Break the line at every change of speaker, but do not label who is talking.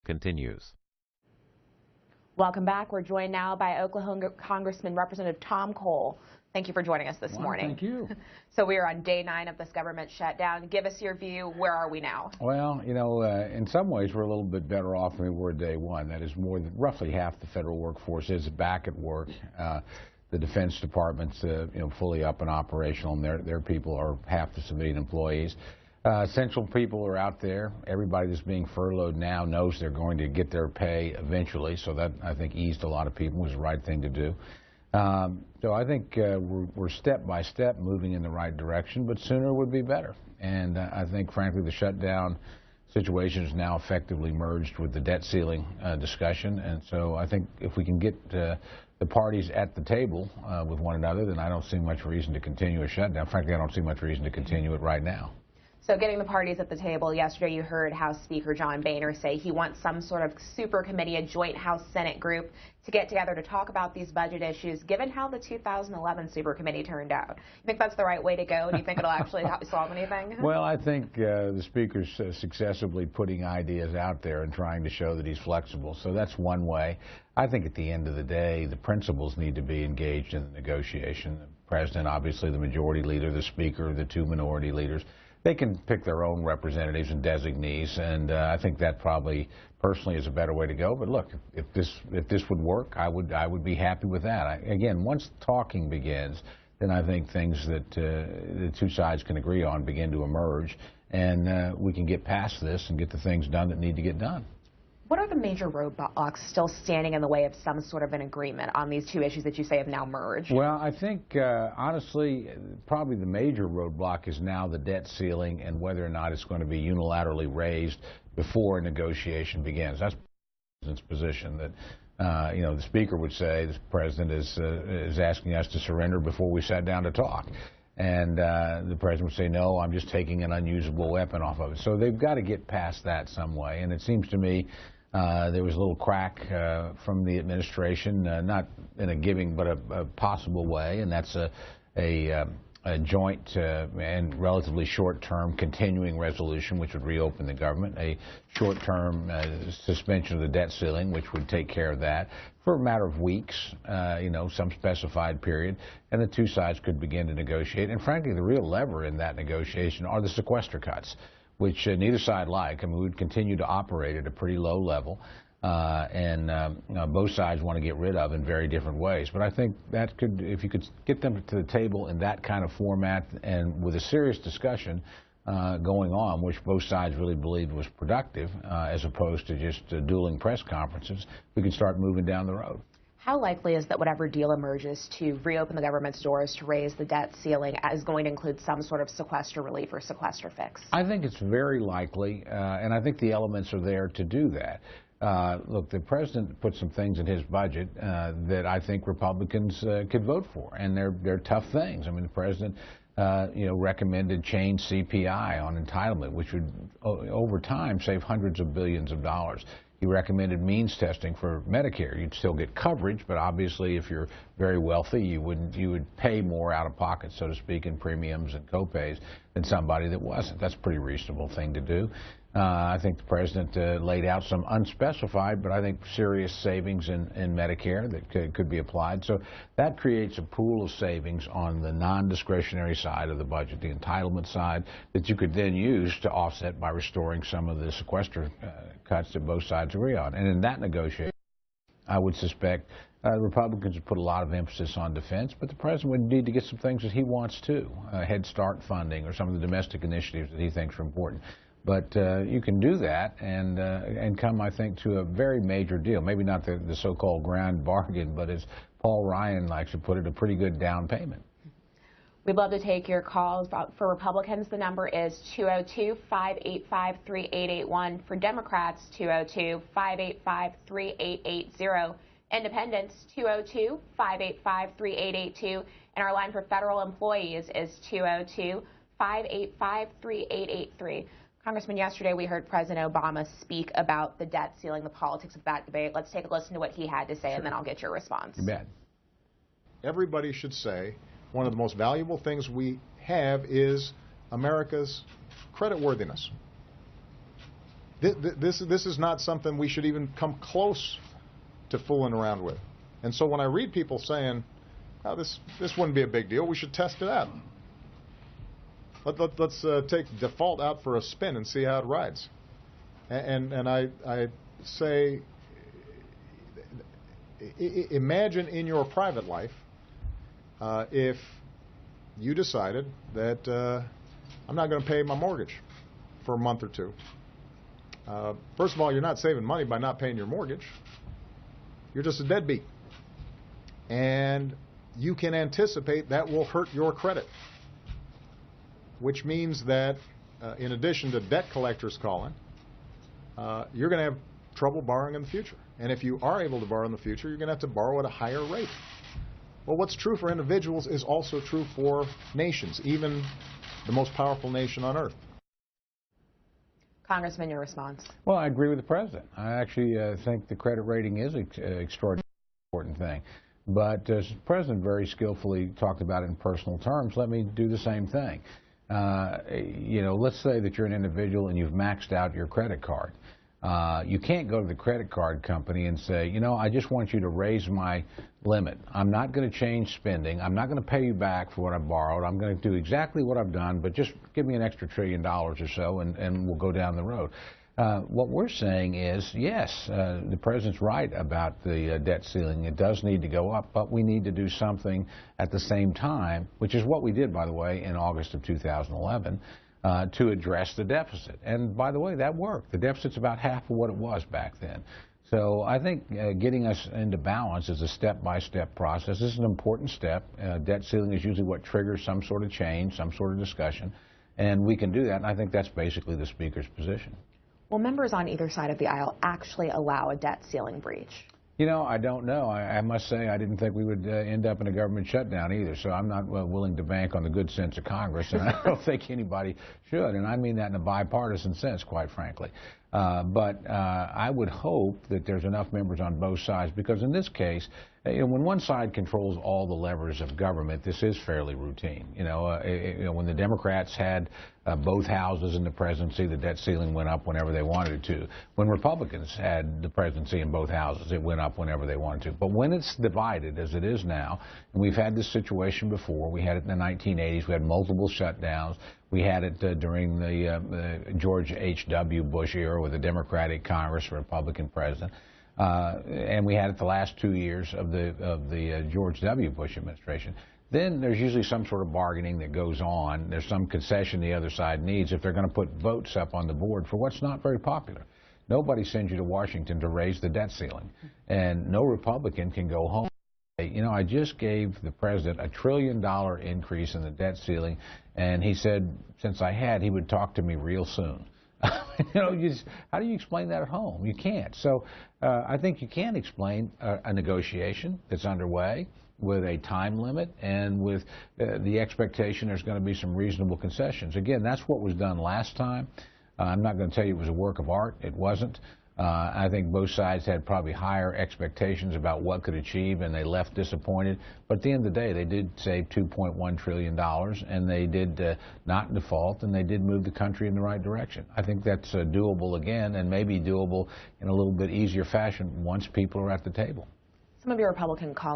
continues.
Welcome back. We're joined now by Oklahoma Congressman Representative Tom Cole. Thank you for joining us this morning.
Thank you.
So we are on day 9 of this government shutdown. Give us your view. Where are we now?
Well, you know, in some ways we're a little bit better off than we were day 1. That is, more than roughly half the federal workforce is back at work. The Defense Department's fully up and operational, and their people are half the civilian employees. Essential people are out there. Everybody that's being furloughed now knows they're going to get their pay eventually, so that, I think, eased a lot of people. It was the right thing to do. So I think we're step by step moving in the right direction, but sooner would be better. And I think, frankly, the shutdown situation is now effectively merged with the debt ceiling discussion. And so I think if we can get the parties at the table with one another, then I don't see much reason to continue a shutdown. Frankly, I don't see much reason to continue it right now.
So getting the parties at the table, yesterday you heard House Speaker John Boehner say he wants some sort of super committee, a joint House-Senate group, to get together to talk about these budget issues, given how the 2011 super committee turned out. You think that's the right way to go? Do you think it'll actually solve anything?
Well, I think the Speaker's successively putting ideas out there and trying to show that he's flexible. So that's one way. I think at the end of the day, the principals need to be engaged in the negotiation. The President, obviously the Majority Leader, the Speaker, the 2 minority leaders. They can pick their own representatives and designees, and I think that probably personally is a better way to go. But look, if this would work, I would be happy with that. Again, once talking begins, then I think things that the 2 sides can agree on begin to emerge, and we can get past this and get the things done that need to get done.
What are the major roadblocks still standing in the way of some sort of an agreement on these 2 issues that you say have now merged?
Well, I think, honestly, probably the major roadblock is now the debt ceiling and whether or not it's going to be unilaterally raised before a negotiation begins. That's the President's position, that the Speaker would say the President is asking us to surrender before we sat down to talk. And the President would say, no, I'm just taking an unusable weapon off of it. So they've got to get past that some way. And it seems to me there was a little crack from the administration, not in a giving but a possible way, and that's a joint and relatively short-term continuing resolution which would reopen the government, a short-term suspension of the debt ceiling which would take care of that for a matter of weeks, some specified period, and the 2 sides could begin to negotiate. And frankly, the real lever in that negotiation are the sequester cuts, which neither side like. I mean, we would continue to operate at a pretty low level, and both sides want to get rid of in very different ways. But I think that could, if you could get them to the table in that kind of format and with a serious discussion going on, which both sides really believed was productive, as opposed to just dueling press conferences, we could start moving down the road.
How likely is that whatever deal emerges to reopen the government's doors to raise the debt ceiling is going to include some sort of sequester relief or sequester fix?
I think it's very likely, and I think the elements are there to do that. Look, the President put some things in his budget that I think Republicans could vote for, and they're tough things. I mean, the President recommended change CPI on entitlement, which would over time save hundreds of billions of dollars. He recommended means testing for Medicare. You'd still get coverage, but obviously if you're very wealthy, you would pay more out of pocket, so to speak, in premiums and copays than somebody that wasn't. That's a pretty reasonable thing to do. I think the President laid out some unspecified, but I think serious savings in Medicare that could be applied. So that creates a pool of savings on the non-discretionary side of the budget, the entitlement side, that you could then use to offset by restoring some of the sequester cuts that both sides agree on. And in that negotiation, I would suspect Republicans would put a lot of emphasis on defense, but the President would need to get some things that he wants too, Head Start funding or some of the domestic initiatives that he thinks are important. But you can do that and come, I think, to a very major deal. Maybe not the so-called grand bargain, but as Paul Ryan likes to put it, a pretty good down payment.
We'd love to take your calls. For Republicans, the number is 202-585-3881. For Democrats, 202-585-3880. Independents, 202-585-3882. And our line for federal employees is 202-585-3883. Congressman, yesterday we heard President Obama speak about the debt ceiling, the politics of that debate. Let's take a listen to what he had to say, and then I'll get your response.
You bet.
Everybody should say one of the most valuable things we have is America's creditworthiness. This is not something we should even come close to fooling around with. And so when I read people saying, oh, this wouldn't be a big deal, we should test it out. Let's take default out for a spin and see how it rides. And I say, imagine in your private life if you decided that I'm not going to pay my mortgage for a month or two. First of all, you're not saving money by not paying your mortgage. You're just a deadbeat. And you can anticipate that will hurt your credit, which means that in addition to debt collectors calling, you're going to have trouble borrowing in the future. And if you are able to borrow in the future, you're going to have to borrow at a higher rate. Well, what's true for individuals is also true for nations, even the most powerful nation on earth.
Congressman, your response?
Well, I agree with the president. I actually think the credit rating is an extraordinarily important thing. But as the president very skillfully talked about it in personal terms, let me do the same thing. You know, let's say that you're an individual and you've maxed out your credit card. You can't go to the credit card company and say, you know, I just want you to raise my limit. I'm not going to change spending. I'm not going to pay you back for what I borrowed. I'm going to do exactly what I've done, but just give me an extra $1 trillion or so and we'll go down the road. What we're saying is, yes, the president's right about the debt ceiling. It does need to go up, but we need to do something at the same time, which is what we did, by the way, in August of 2011. To address the deficit. And by the way, that worked. The deficit's about half of what it was back then. So I think getting us into balance is a step-by-step process. This is an important step. Debt ceiling is usually what triggers some sort of change, some sort of discussion. And we can do that, and I think that's basically the Speaker's position.
Will members on either side of the aisle actually allow a debt ceiling breach?
You know, I don't know. I must say I didn't think we would end up in a government shutdown either, so I'm not willing to bank on the good sense of Congress, and I don't think anybody should, and I mean that in a bipartisan sense, quite frankly. But I would hope that there's enough members on both sides, because in this case, you know, when one side controls all the levers of government, this is fairly routine. You know, when the Democrats had both houses in the presidency, the debt ceiling went up whenever they wanted it to. When Republicans had the presidency in both houses, it went up whenever they wanted to. But when it's divided, as it is now, and we've had this situation before, we had it in the 1980s, we had multiple shutdowns. We had it during the George H.W. Bush era with a Democratic Congress, Republican president. And we had it the last 2 years of the George W. Bush administration. Then there's usually some sort of bargaining that goes on. There's some concession the other side needs if they're going to put votes up on the board for what's not very popular. Nobody sends you to Washington to raise the debt ceiling. And no Republican can go home. You know, I just gave the president a $1 trillion increase in the debt ceiling, and he said since I had, he would talk to me real soon. You know, how do you explain that at home? You can't. So I think you can explain a negotiation that's underway with a time limit and with the expectation there's going to be some reasonable concessions. Again, that's what was done last time. I'm not going to tell you it was a work of art. It wasn't. I think both sides had probably higher expectations about what could achieve, and they left disappointed. But at the end of the day, they did save $2.1 trillion, and they did not default, and they did move the country in the right direction. I think that's doable again, and maybe doable in a little bit easier fashion once people are at the table.
Some of your Republican colleagues